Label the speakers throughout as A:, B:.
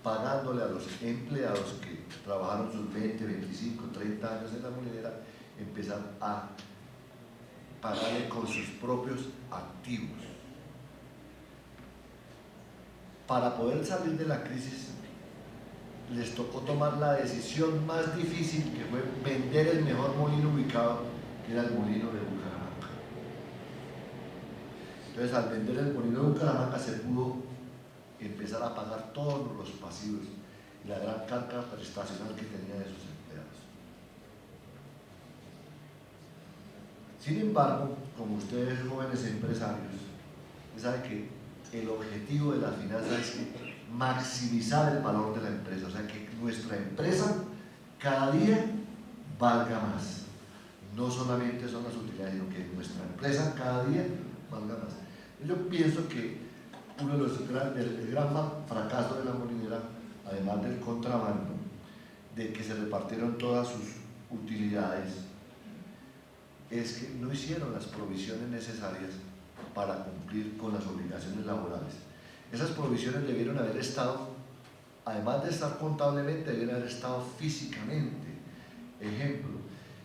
A: pagándole a los empleados que trabajaron sus 20, 25, 30 años en la molinera, empezar a pagarle con sus propios activos. Para poder salir de la crisis, les tocó tomar la decisión más difícil, que fue vender el mejor molino ubicado, que era el molino de Bucaramanga. Entonces, al vender el molino de Bucaramanga se pudo empezar a pagar todos los pasivos y la gran carga prestacional que tenía de sus empleados. Sin embargo, como ustedes jóvenes empresarios, saben que el objetivo de la finanza es maximizar el valor de la empresa, o sea que nuestra empresa cada día valga más. No solamente son las utilidades, sino que nuestra empresa cada día valga más. Yo pienso que uno de los el gran fracaso de la molinera, además del contrabando, de que se repartieron todas sus utilidades, es que no hicieron las provisiones necesarias para cumplir con las obligaciones laborales. Esas provisiones debieron haber estado, además de estar contablemente, debieron haber estado físicamente. Ejemplo,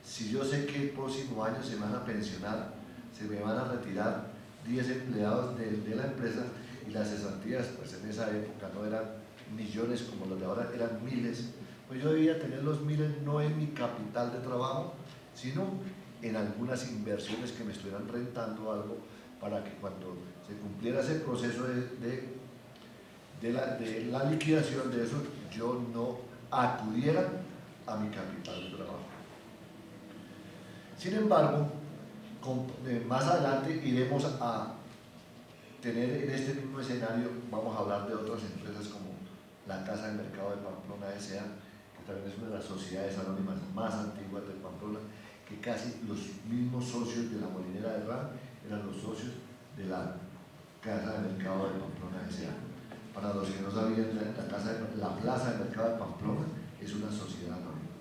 A: si yo sé que el próximo año se van a pensionar, se me van a retirar 10 empleados de la empresa, y las cesantías, pues en esa época no eran millones como los de ahora, eran miles, pues yo debía tener los miles no en mi capital de trabajo, sino en algunas inversiones que me estuvieran rentando algo, para que cuando se cumpliera ese proceso de la liquidación de eso, yo no acudiera a mi capital de trabajo. Sin embargo, más adelante iremos a tener en este mismo escenario, vamos a hablar de otras empresas como la Casa de Mercado de Pamplona S.A., que también es una de las sociedades anónimas más antiguas de Pamplona, que casi los mismos socios de la molinera de RAN eran los socios de la Casa de Mercado de Pamplona S.A. Para los que no sabían, la Plaza de Mercado de Pamplona es una sociedad anónima.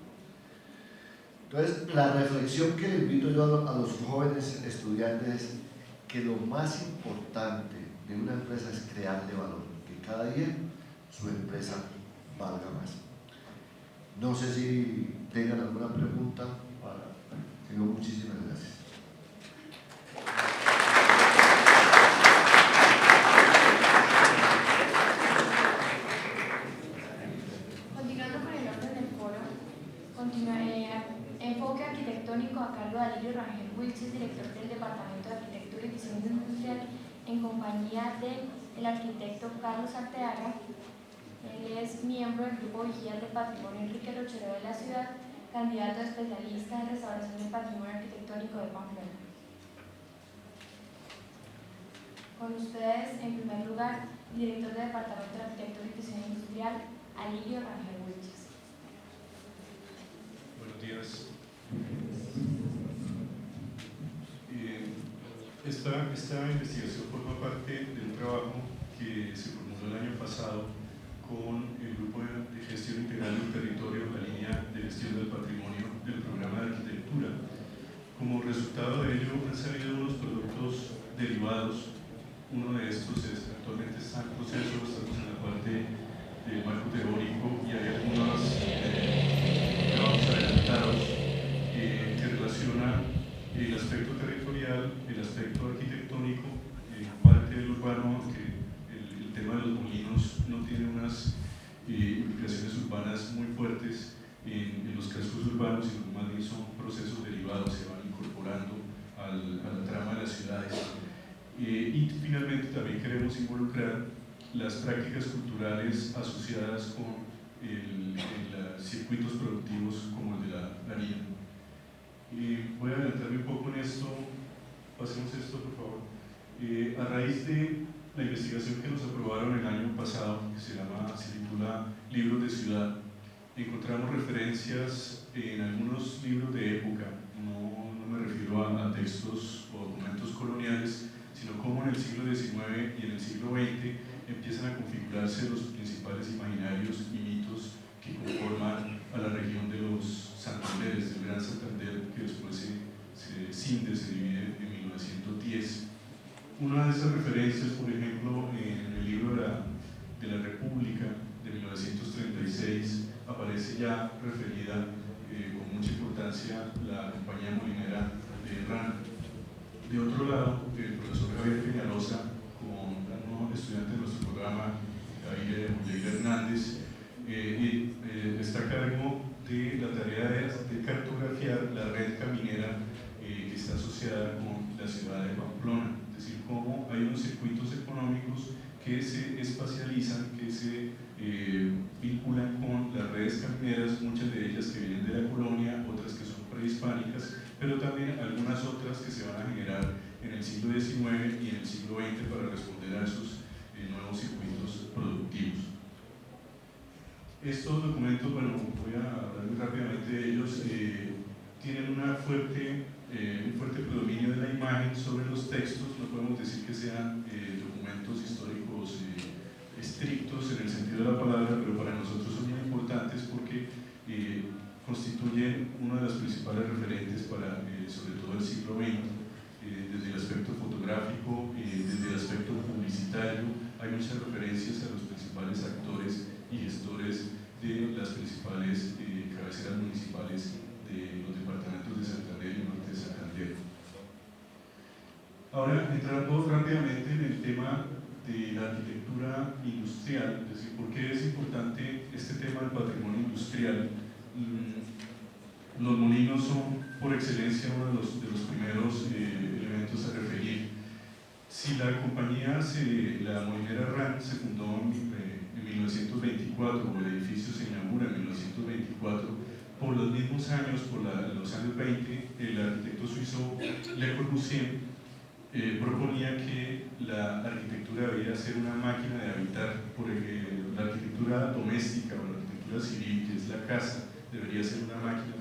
A: Entonces, la reflexión que le invito yo a los jóvenes estudiantes es que lo más importante de una empresa es crearle valor, que cada día su empresa valga más. No sé si tengan alguna pregunta. Tengo muchísimas gracias.
B: Continuando con el orden del foro, enfoque arquitectónico a cargo de Alirio Rangel Wilches, director del Departamento de Arquitectura y Diseño Industrial, en compañía del arquitecto Carlos Arteaga. Él es miembro del Grupo Vigías del Patrimonio Enrique Rochero de la ciudad, candidato a especialista en restauración del patrimonio arquitectónico de Pamplona. Con ustedes, en primer lugar, el director del Departamento de Arquitectura y Diseño Industrial, Alirio Rangel Wilches.
C: Buenos días. Esta investigación forma parte de un trabajo que se formuló el año pasado con el Grupo de Gestión Integral del Territorio, la línea de gestión del patrimonio del programa de arquitectura. Como resultado de ello han salido unos productos derivados. Uno de estos actualmente está en proceso, estamos en la parte del marco teórico y hay algunos trabajos adelantados que relacionan el aspecto territorial, el aspecto arquitectónico, parte del urbano, que el tema de los molinos no tiene unas implicaciones urbanas muy fuertes en los cascos urbanos, sino más bien son procesos derivados, se van incorporando a la trama de las ciudades. Y finalmente también queremos involucrar las prácticas culturales asociadas con circuitos productivos como el de la harina. Voy a adelantarme un poco en esto, pasemos esto por favor. A raíz de la investigación que nos aprobaron el año pasado, que se titula Libros de Ciudad, encontramos referencias en algunos libros de época, no me refiero a textos o documentos coloniales, sino cómo en el siglo XIX y en el siglo XX empiezan a configurarse los principales imaginarios y mitos que conforman a la región de los Santanderes, del Gran Santander, que después se divide en 1910. Una de esas referencias, por ejemplo, en el libro de la República de 1910, aparece ya referida con mucha importancia la compañía molinera de RAN. De otro lado, el profesor Javier Peñalosa, con un estudiante de nuestro programa, Javier Hernández, está a cargo de la tarea de cartografiar la red caminera que está asociada con la ciudad de Pamplona, es decir, cómo hay unos circuitos económicos que se espacializan, que se vinculan con las redes camineras, muchas de ellas que vienen de la colonia, otras que son prehispánicas, pero también algunas otras que se van a generar en el siglo XIX y en el siglo XX para responder a esos nuevos circuitos productivos. Estos documentos, bueno, voy a hablar muy rápidamente de ellos, tienen un fuerte predominio de la imagen sobre los textos. No podemos decir que sean documentos históricos estrictos en el sentido de la palabra, pero para nosotros son muy importantes porque constituyen una de las principales referentes para, sobre todo, el siglo XX, desde el aspecto fotográfico, desde el aspecto publicitario. Hay muchas referencias a los principales actores y gestores de las principales cabeceras municipales de los departamentos de Santander y Norte de Santander. Ahora, entrando rápidamente en el tema de la arquitectura industrial, es decir, ¿por qué es importante este tema del patrimonio industrial? Los molinos son por excelencia uno de los primeros elementos a referir. Si la compañía, la molinera RAN, se fundó en 1924, o el edificio se inaugura en 1924, por los mismos años, por los años 20, el arquitecto suizo Le Corbusier proponía que la arquitectura debía ser una máquina de habitar, la arquitectura doméstica o la arquitectura civil, que es la casa, debería ser una máquina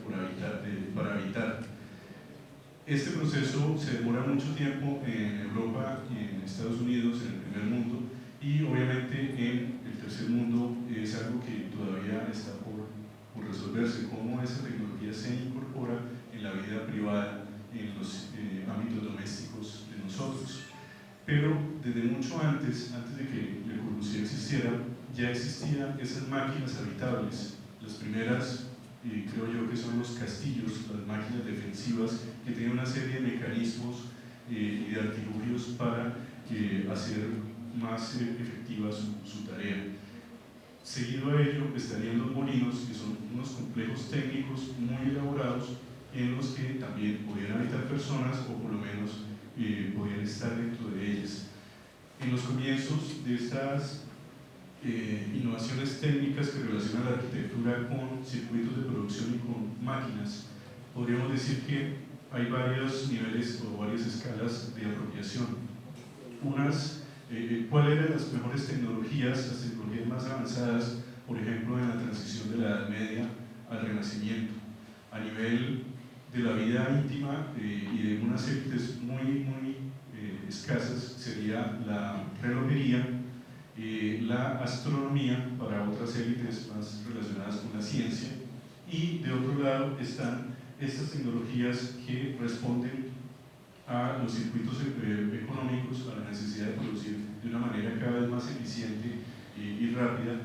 C: para habitar. Este proceso se demora mucho tiempo en Europa y en Estados Unidos, en el primer mundo, y obviamente en el tercer mundo es algo que todavía está por resolverse, cómo esa tecnología se incorpora en la vida privada, en los ámbitos domésticos de nosotros. Pero desde mucho antes de que Le Corbusier existiera, ya existían esas máquinas habitables. Las primeras, creo yo, que son los castillos, las máquinas defensivas, que tienen una serie de mecanismos y de artilugios para hacer más efectiva su tarea. Seguido a ello estarían los molinos, que son unos complejos técnicos muy elaborados en los que también podían habitar personas, o por lo menos podían estar dentro de ellas. En los comienzos de estas innovaciones técnicas que relacionan la arquitectura con circuitos de producción y con máquinas, podríamos decir que hay varios niveles o varias escalas de apropiación. ¿Cuáles eran las mejores tecnologías, las tecnologías más avanzadas, por ejemplo, en la transición de la Edad Media al Renacimiento? A nivel de la vida íntima y de unas élites muy escasas sería la relojería, la astronomía para otras élites más relacionadas con la ciencia, y de otro lado están estas tecnologías que responden a los circuitos económicos, a la necesidad de producir de una manera cada vez más eficiente y rápida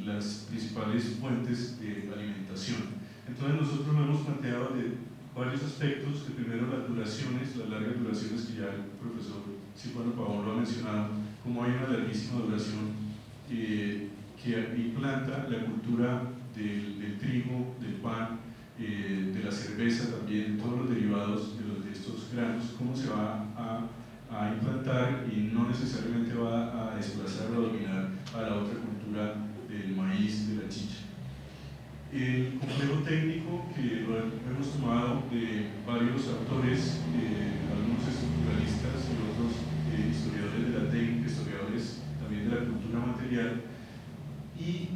C: las principales fuentes de alimentación. Entonces nosotros lo hemos planteado de varios aspectos. El primero, las duraciones, las largas duraciones que ya el profesor Silvano Pavón lo ha mencionado, como hay una larguísima duración que implanta la cultura del trigo, del pan, de la cerveza también, todos los derivados de estos granos, cómo se va a implantar y no necesariamente va a desplazar o a dominar a la otra cultura del maíz, de la chicha. El complejo técnico, que lo hemos tomado de varios autores, algunos estructuralistas y otros historiadores de la técnica, historiadores también de la cultura material, y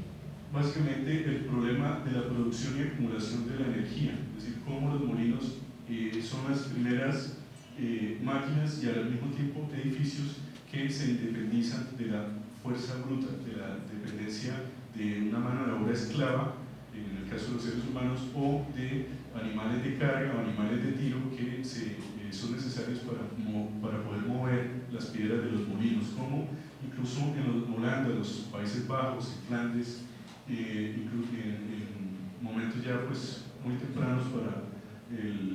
C: básicamente el problema de la producción y acumulación de la energía, es decir, cómo los molinos son las primeras máquinas y al mismo tiempo edificios que se independizan de la fuerza bruta, de la dependencia de una mano de obra esclava, en el caso de los seres humanos, o de animales de carga o animales de tiro que son necesarios para poder mover las piedras de los molinos, como incluso en Holanda, los Países Bajos, en Flandes, incluso en momentos ya pues muy tempranos para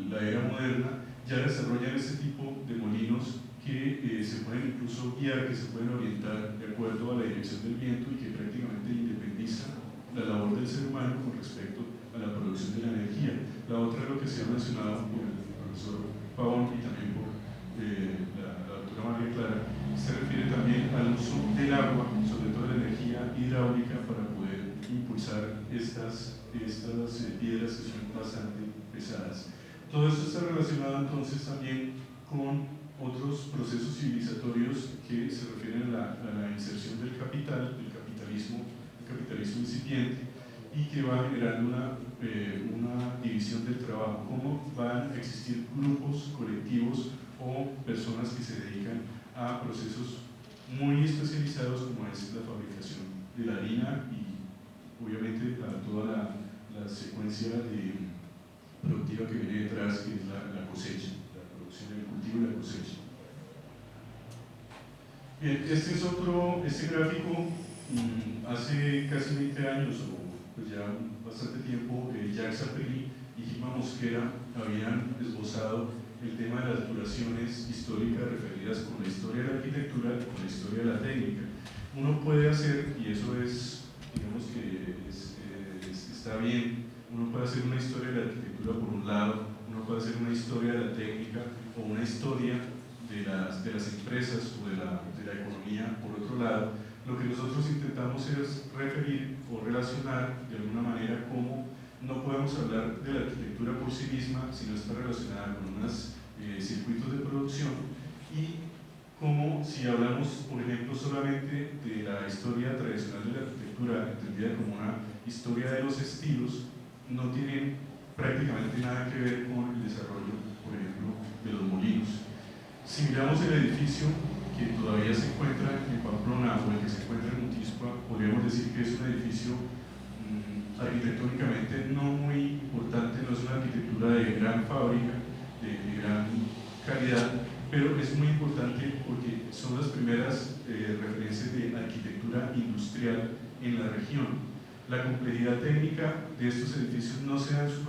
C: la era moderna, ya desarrollan este tipo de molinos que se pueden incluso guiar, que se pueden orientar de acuerdo a la dirección del viento y que prácticamente independizan la labor del ser humano con respecto a la producción de la energía. La otra es lo que se ha mencionado por el profesor Pavón y también por la doctora María Clara, se refiere también al uso del agua, sobre todo la energía hidráulica, para poder impulsar estas piedras que son bastante pesadas. Todo esto está relacionado entonces también con otros procesos civilizatorios que se refieren a la inserción del capital, el capitalismo incipiente, y que va generando una división del trabajo, cómo van a existir grupos colectivos o personas que se dedican a procesos muy especializados como es la fabricación de la harina y obviamente a toda la secuencia productiva que viene detrás, que es la cosecha, la producción del cultivo y la cosecha. Bien, este gráfico hace casi 20 años, o pues ya bastante tiempo, Jacques Appelli y Gilma Mosquera habían esbozado el tema de las duraciones históricas referidas con la historia de la arquitectura y con la historia de la técnica. Uno puede hacer, y eso es, digamos que está bien, uno puede hacer una historia de la arquitectura por un lado, uno puede hacer una historia de la técnica o una historia de las empresas o de la economía por otro lado. Lo que nosotros intentamos es referir o relacionar de alguna manera cómo no podemos hablar de la arquitectura por sí misma, sino está relacionada con unos circuitos de producción, y como si hablamos, por ejemplo, solamente de la historia tradicional de la arquitectura, entendida como una historia de los estilos, no tienen prácticamente nada que ver con el desarrollo, por ejemplo, de los molinos. Si miramos el edificio que todavía se encuentra en Pamplona o el que se encuentra en Mutispa, podríamos decir que es un edificio arquitectónicamente no muy importante, no es una arquitectura de gran fábrica, de gran calidad, pero es muy importante porque son las primeras referencias de arquitectura industrial en la región. La complejidad técnica de estos edificios no se da en su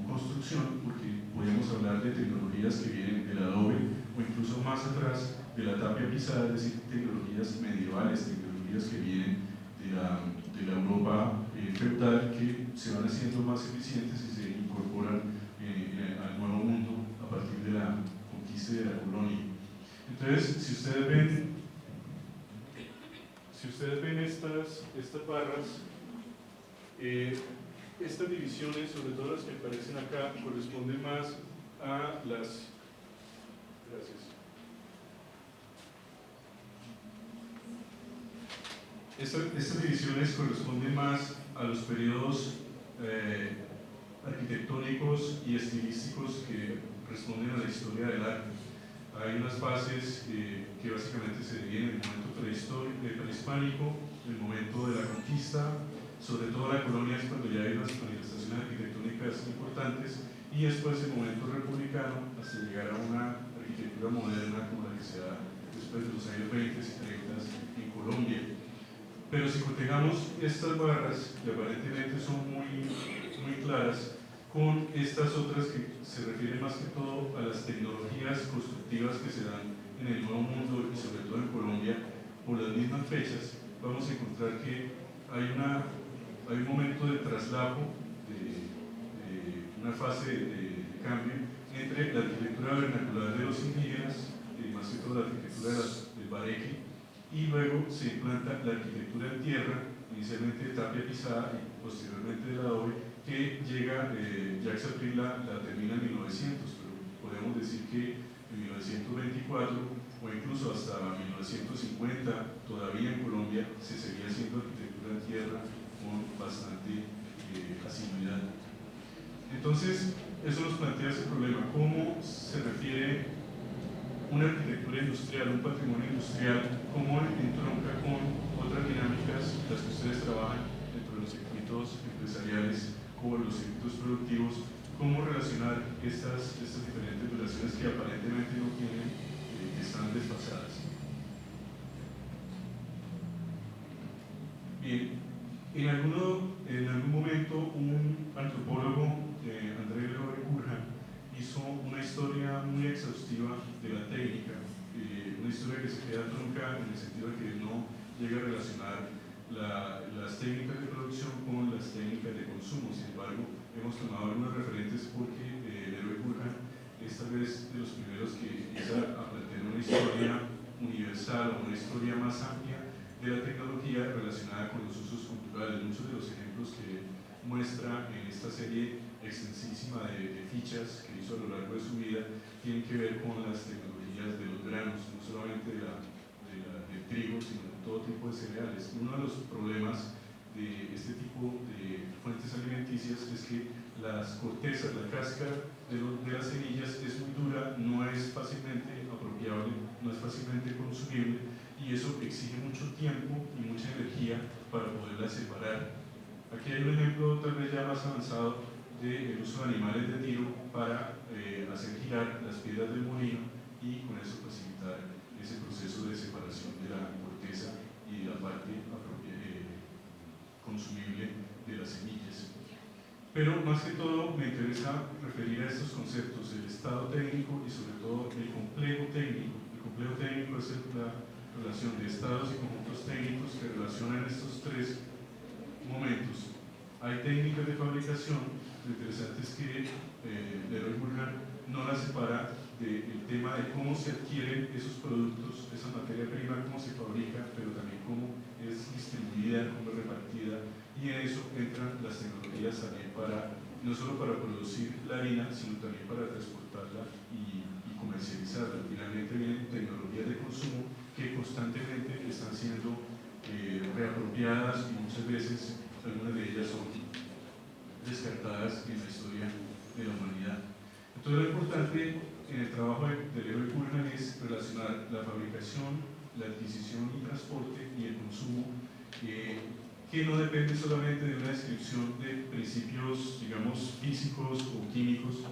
C: construcción, porque podemos hablar de tecnologías que vienen del adobe o incluso más atrás de la tapia pisada, es decir, tecnologías medievales, tecnologías que vienen de la Europa feudal, que se van haciendo más eficientes y se incorporan al nuevo mundo a partir de la conquista de la colonia. Entonces, si ustedes ven estas barras, estas divisiones, sobre todo las que aparecen acá, corresponden más a las... Gracias. Estas divisiones corresponden más a los periodos arquitectónicos y estilísticos que responden a la historia del arte. Hay unas fases que básicamente se dividen en el momento prehispánico, el momento de la conquista, sobre todo la colonia es cuando ya hay unas manifestaciones arquitectónicas importantes, y después el momento republicano hasta llegar a una arquitectura moderna como la que se da después de los años 20 y 30 en Colombia. Pero si cotejamos estas barras, que aparentemente son muy claras, con estas otras que se refieren más que todo a las tecnologías constructivas que se dan en el Nuevo Mundo y sobre todo en Colombia por las mismas fechas, vamos a encontrar que hay un momento de traslapo, una fase de cambio entre la arquitectura vernacular de los indígenas, más que todo la arquitectura del bareque, y luego se implanta la arquitectura en tierra, inicialmente de tapia pisada y posteriormente de adobe, que llega, Jacques Appelli la termina en 1900, pero podemos decir que en 1924 o incluso hasta 1950 todavía en Colombia se seguía haciendo arquitectura en tierra con bastante asiduidad. Entonces, eso nos plantea ese problema, cómo se refiere una arquitectura industrial, un patrimonio industrial, cómo entronca con otras dinámicas, las que ustedes trabajan dentro de los circuitos empresariales o los circuitos productivos, cómo relacionar estas diferentes duraciones que aparentemente no tienen, que están desfasadas. Bien, En algún momento un antropólogo, André Leroy Burhan, hizo una historia muy exhaustiva de la técnica, una historia que se queda trunca en el sentido de que no llega a relacionar las técnicas de producción con las técnicas de consumo. Sin embargo, hemos tomado algunos referentes porque Leroy Burhan es tal vez de los primeros que empieza a plantear una historia universal o una historia más amplia de la tecnología relacionada con los usos culturales. Muchos de los ejemplos que muestra en esta serie extensísima de fichas que hizo a lo largo de su vida tienen que ver con las tecnologías de los granos, no solamente del trigo, sino de todo tipo de cereales. Uno de los problemas de este tipo de fuentes alimenticias es que las cortezas, la cáscara de las semillas es muy dura, no es fácilmente apropiable, no es fácilmente consumible, y eso exige mucho tiempo y mucha energía para poderla separar. Aquí hay un ejemplo tal vez ya más avanzado del uso de animales de tiro para hacer girar las piedras del molino y con eso facilitar ese proceso de separación de la corteza y de la parte consumible de las semillas. Pero más que todo me interesa referir a estos conceptos, el estado técnico y sobre todo el complejo técnico. El complejo técnico es la relación de estados y conjuntos técnicos que relacionan estos tres momentos. Hay técnicas de fabricación, lo interesante es que Leroy Burhan no las separa del tema de cómo se adquieren esos productos, esa materia prima, cómo se fabrica, pero también cómo es distribuida, cómo es repartida, y en eso entran las tecnologías también no solo para producir la harina, sino también para transportarla y comercializarla. Finalmente vienen tecnologías de consumo que constantemente están siendo reapropiadas y muchas veces algunas de ellas son descartadas en la historia de la humanidad. Entonces lo importante en el trabajo de Leroy Burhan es relacionar la fabricación, la adquisición y transporte y el consumo, que no depende solamente de una descripción de principios, digamos, físicos o químicos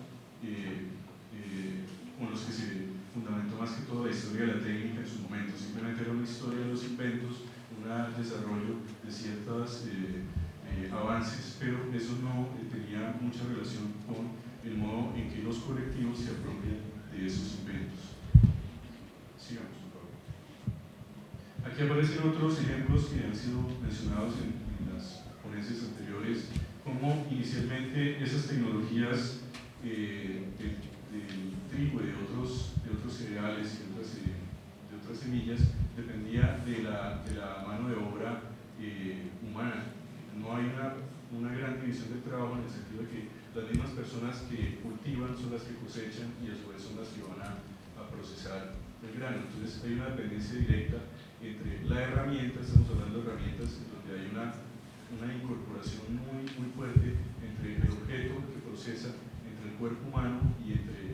C: con los que se fundamentó más que todo la historia de la técnica en su momento. Simplemente era una historia de los inventos, un desarrollo de ciertos avances, pero eso no tenía mucha relación con el modo en que los colectivos se apropian de esos inventos. Sigamos, por favor. Aquí aparecen otros ejemplos que han sido mencionados en las ponencias anteriores, como inicialmente esas tecnologías del trigo y de otros cereales y de otras semillas dependía de la mano de obra humana. No hay una gran división del trabajo en el sentido de que las mismas personas que cultivan son las que cosechan y a su vez son las que van a procesar el grano. Entonces hay una dependencia directa entre la herramienta, estamos hablando de herramientas en donde hay una incorporación muy fuerte entre el objeto que procesa, entre el cuerpo humano y entre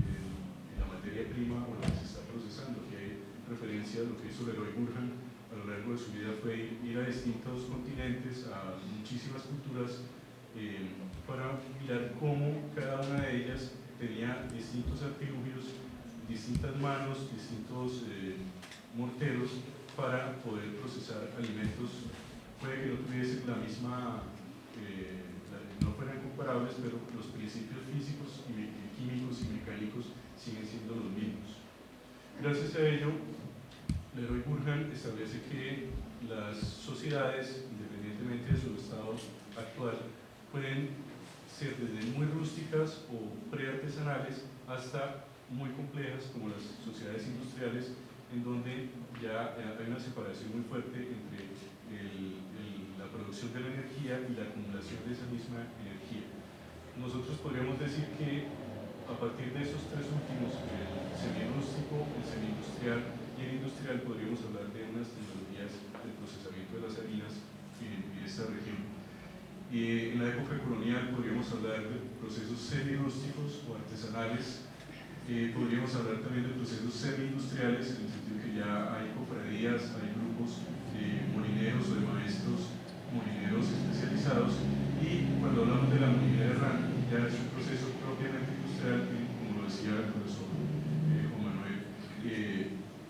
C: la materia prima o lo que se está procesando. Aquí hay referencia a lo que hizo Leroy Burhan a lo largo de su vida, fue ir a distintos continentes, a muchísimas culturas, para mirar cómo cada una de ellas tenía distintos artilugios, distintas manos, distintos morteros para poder procesar alimentos. Puede que no tuviesen la misma, no fueran comparables, pero los principios físicos, químicos y mecánicos siguen siendo los mismos. Gracias a ello, Leroy Burhan establece que las sociedades, independientemente de su estado actual, pueden ser desde muy rústicas o preartesanales hasta muy complejas como las sociedades industriales, en donde ya hay una separación muy fuerte entre la producción de la energía y la acumulación de esa misma energía. Nosotros podríamos decir que a partir de esos tres últimos, el semirústico, el semi-industrial y el industrial, podríamos hablar de unas tecnologías del procesamiento de las harinas en esta región. En la época colonial podríamos hablar de procesos semirústicos o artesanales. Podríamos hablar también de procesos semi-industriales, en el sentido que ya hay cofradías, hay grupos de molineros o de maestros molineros especializados, y cuando hablamos de la molinera errante ya es un proceso propiamente industrial, como lo decía el profesor Juan Manuel.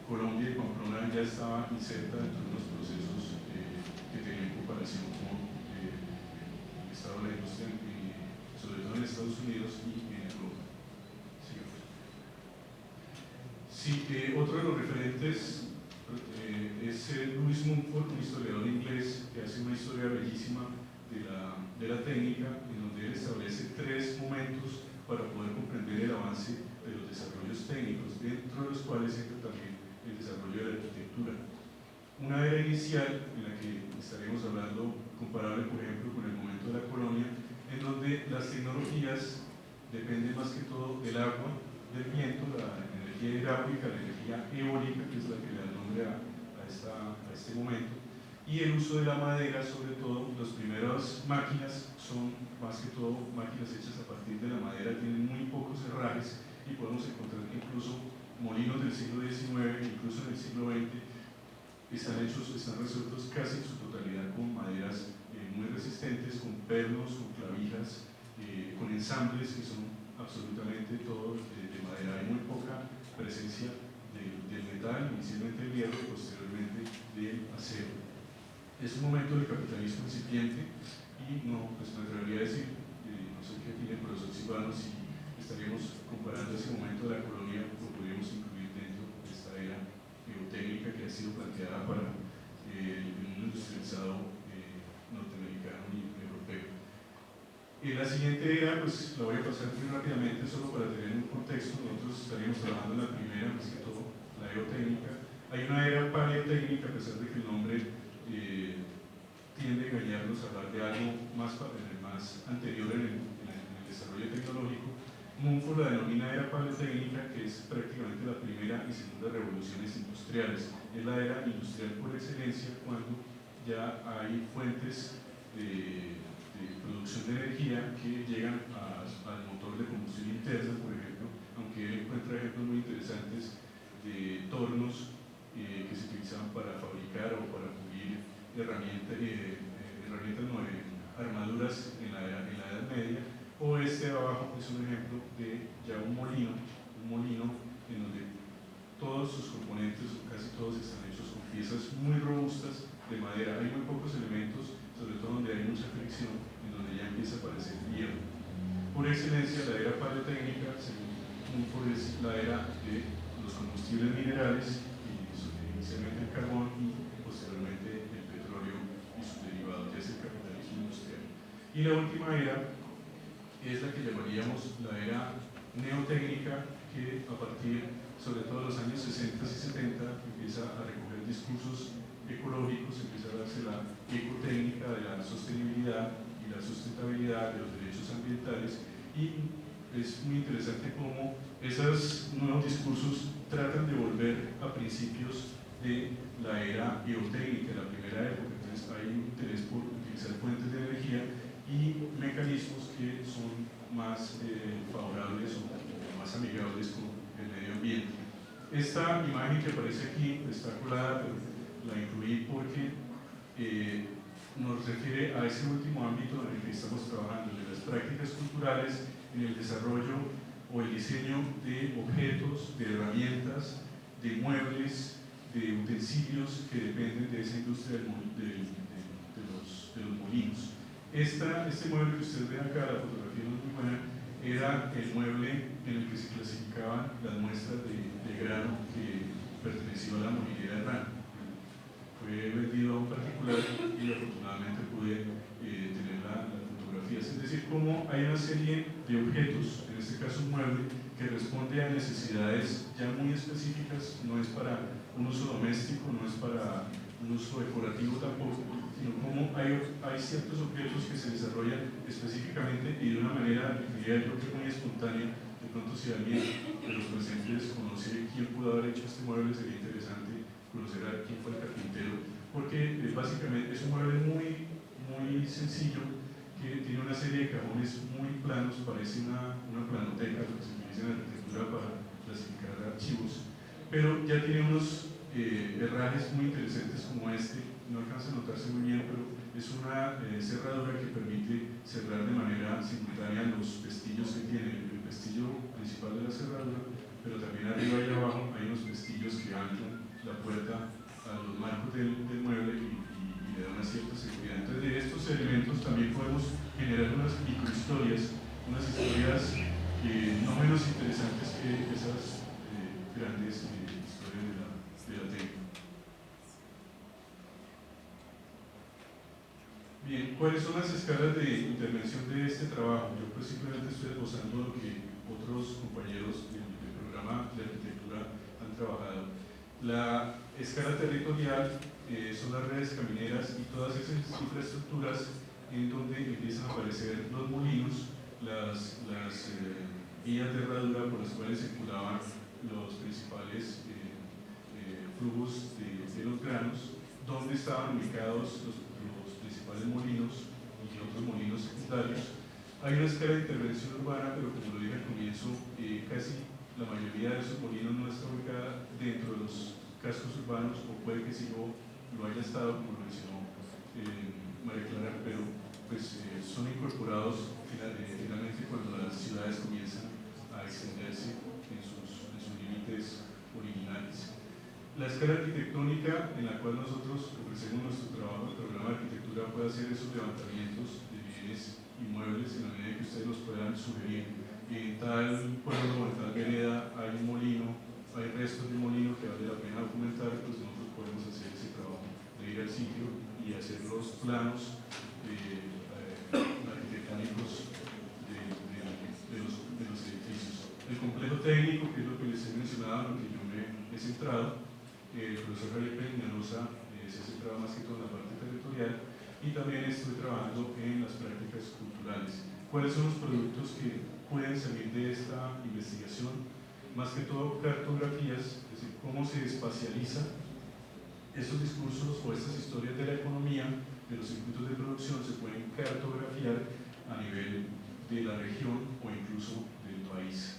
C: Colombia y Pamplona ya estaba inserta dentro de los procesos que tenían comparación con Estados Unidos y en Europa. Sí, otro de los referentes es Louis Mumford, un historiador inglés que hace una historia bellísima de la técnica, en donde él establece 3 momentos para poder comprender el avance de los desarrollos técnicos, dentro de los cuales entra también el desarrollo de la arquitectura. Una era inicial, en la que estaremos hablando, comparable por ejemplo con el momento de la colonia, en donde las tecnologías dependen más que todo del agua, del viento, la energía hidráulica, la energía eólica, que es la que le da nombre a este momento, y el uso de la madera. Sobre todo, las primeras máquinas son más que todo máquinas hechas a partir de la madera, tienen muy pocos herrajes y podemos encontrar que incluso molinos del siglo XIX, incluso en el siglo XX, están resueltos casi en su totalidad con maderas muy resistentes, con pernos, con clavijas, con ensambles que son absolutamente todos de madera. Hay muy poca presencia del metal, inicialmente del hierro y posteriormente del acero. Es un momento del capitalismo incipiente y pues me atrevería a decir, no sé qué tiene el profesor Silvano, si estaríamos comparando ese momento de la colonia, lo podríamos incluir dentro de esta era geotécnica que ha sido planteada para el mundo industrializado norteamericano y europeo. La siguiente era, pues la voy a pasar muy rápidamente solo para tener un contexto. Nosotros estaríamos trabajando en la primera, más que todo, la geotécnica. Hay una era paleotécnica, a pesar de que el nombre tiende a engañarnos a hablar de algo más anterior en el desarrollo tecnológico. Mumford la denomina era paleotécnica, que es prácticamente la primera y segunda revoluciones industriales. Es la era industrial por excelencia, cuando ya hay fuentes de producción de energía que llegan al motor de combustión interna, por ejemplo, aunque él encuentra ejemplos muy interesantes de tornos que se utilizaban para fabricar o para cubrir armaduras en la Edad Media. O este de abajo es un ejemplo de ya un molino en donde todos sus componentes, o casi todos, están hechos con piezas muy robustas de madera. Hay muy pocos elementos, sobre todo donde hay mucha fricción, en donde ya empieza a aparecer hierro. Por excelencia, la era paleotécnica, según Mumford, es la era de los combustibles minerales, inicialmente el carbón y posteriormente el petróleo y sus derivados, ya es el capitalismo industrial. Y la última era es la que llamaríamos la era neotécnica, que a partir sobre todo de los años 60 y 70 empieza a recoger discursos ecológicos, empieza a darse la ecotécnica de la sostenibilidad y la sustentabilidad de los derechos ambientales, y es muy interesante cómo esos nuevos discursos tratan de volver a principios de la era geotécnica, la primera época. Entonces hay un interés por utilizar fuentes de energía y mecanismos que son más favorables o más amigables con el medio ambiente. Esta imagen que aparece aquí está colada, pero la incluí porque nos refiere a ese último ámbito en el que estamos trabajando, de las prácticas culturales en el desarrollo o el diseño de objetos, de herramientas, de muebles, de utensilios que dependen de esa industria de los molinos. Este mueble que ustedes ven acá, la fotografía no es muy buena, era el mueble en el que se clasificaban las muestras de grano que perteneció a la molinera de Rana. Fue vendido a un particular y afortunadamente pude tener las fotografías. Es decir, cómo hay una serie de objetos, en este caso un mueble, que responde a necesidades ya muy específicas, no es para un uso doméstico, no es para un uso decorativo tampoco, sino como hay ciertos objetos que se desarrollan específicamente y de una manera, diría yo, que muy espontánea. De pronto, si alguien de los presentes conoce quién pudo haber hecho este mueble, sería interesante conocer a quién fue el carpintero, porque básicamente es un mueble muy sencillo, que tiene una serie de cajones muy planos, parece una planoteca, lo que se utiliza en la arquitectura para clasificar archivos, pero ya tiene unos herrajes muy interesantes como este. No alcanza a notarse muy bien, pero es una cerradura que permite cerrar de manera simultánea los pestillos que tiene, el pestillo principal de la cerradura, pero también arriba y abajo hay unos pestillos que anclan la puerta a los marcos del mueble y le dan una cierta seguridad. Entonces, de estos elementos también podemos generar unas microhistorias, y unas historias no menos interesantes que esas grandes historias de la técnica. Bien, ¿cuáles son las escalas de intervención de este trabajo? Yo pues simplemente estoy esbozando lo que otros compañeros del programa de arquitectura han trabajado. La escala territorial son las redes camineras y todas esas infraestructuras en donde empiezan a aparecer los molinos, las vías de herradura por las cuales circulaban los principales flujos de los granos, donde estaban ubicados los principales molinos y otros molinos secundarios. Hay una escala de intervención urbana, pero como lo dije al comienzo, casi la mayoría de esos molinos no está ubicada dentro de los cascos urbanos, o puede que sí lo haya estado, como lo mencionó María Clara, pero pues son incorporados finalmente cuando las ciudades comienzan a extenderse en sus límites originales. La escala arquitectónica en la cual nosotros ofrecemos nuestro trabajo, el programa de arquitectura puede hacer esos levantamientos de bienes inmuebles en la medida que ustedes los puedan sugerir. En tal pueblo o en tal vereda hay un molino, hay restos de un molino que vale la pena documentar, pues nosotros podemos hacer ese trabajo de ir al sitio y hacer los planos arquitectónicos de los edificios. El complejo técnico, que es lo que les he mencionado, lo que yo me he centrado, el profesor Javier Peñalosa se ha centrado más que todo en la parte territorial, y también estoy trabajando en las prácticas culturales. ¿Cuáles son los productos que pueden salir de esta investigación? Más que todo cartografías, es decir, cómo se espacializa esos discursos o estas historias de la economía, de los circuitos de producción, se pueden cartografiar a nivel de la región o incluso del país.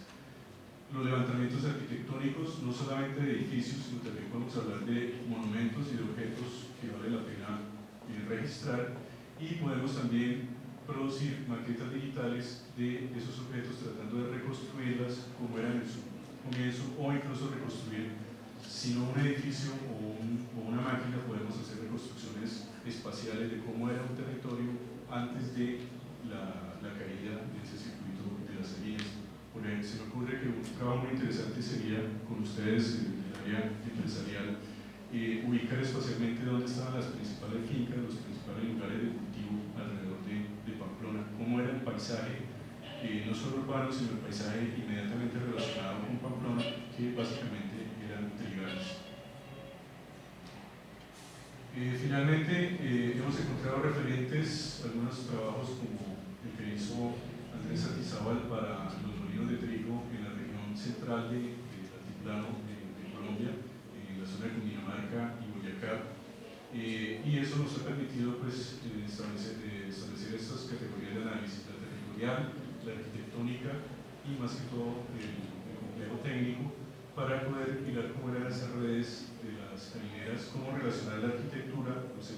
C: Los levantamientos arquitectónicos, no solamente de edificios, sino también podemos hablar de monumentos y de objetos que vale la pena registrar, y podemos también producir maquetas digitales de esos objetos tratando de reconstruirlas como eran en su comienzo, o incluso reconstruir, si no un edificio o una máquina, podemos hacer reconstrucciones espaciales de cómo era un territorio antes de la caída de ese circuito de las semillas. Por ejemplo, se me ocurre que un trabajo muy interesante sería con ustedes en el área empresarial ubicar espacialmente dónde estaban las principales fincas, los principales lugares de cultivo alrededor de Pamplona, cómo era el paisaje, no solo urbano, sino el paisaje inmediatamente relacionado con Pamplona, que básicamente eran trigales. Finalmente, hemos encontrado referentes, algunos trabajos como el que hizo Andrés Santizábal para los molinos de trigo en la región central del altiplano de Colombia, en la zona de Cundinamarca y Boyacá, y eso nos ha permitido pues, establecer estas categorías de análisis: la territorial, la arquitectónica y más que todo el complejo técnico, para poder mirar cómo eran esas redes de las camineras, cómo relacionar la arquitectura, los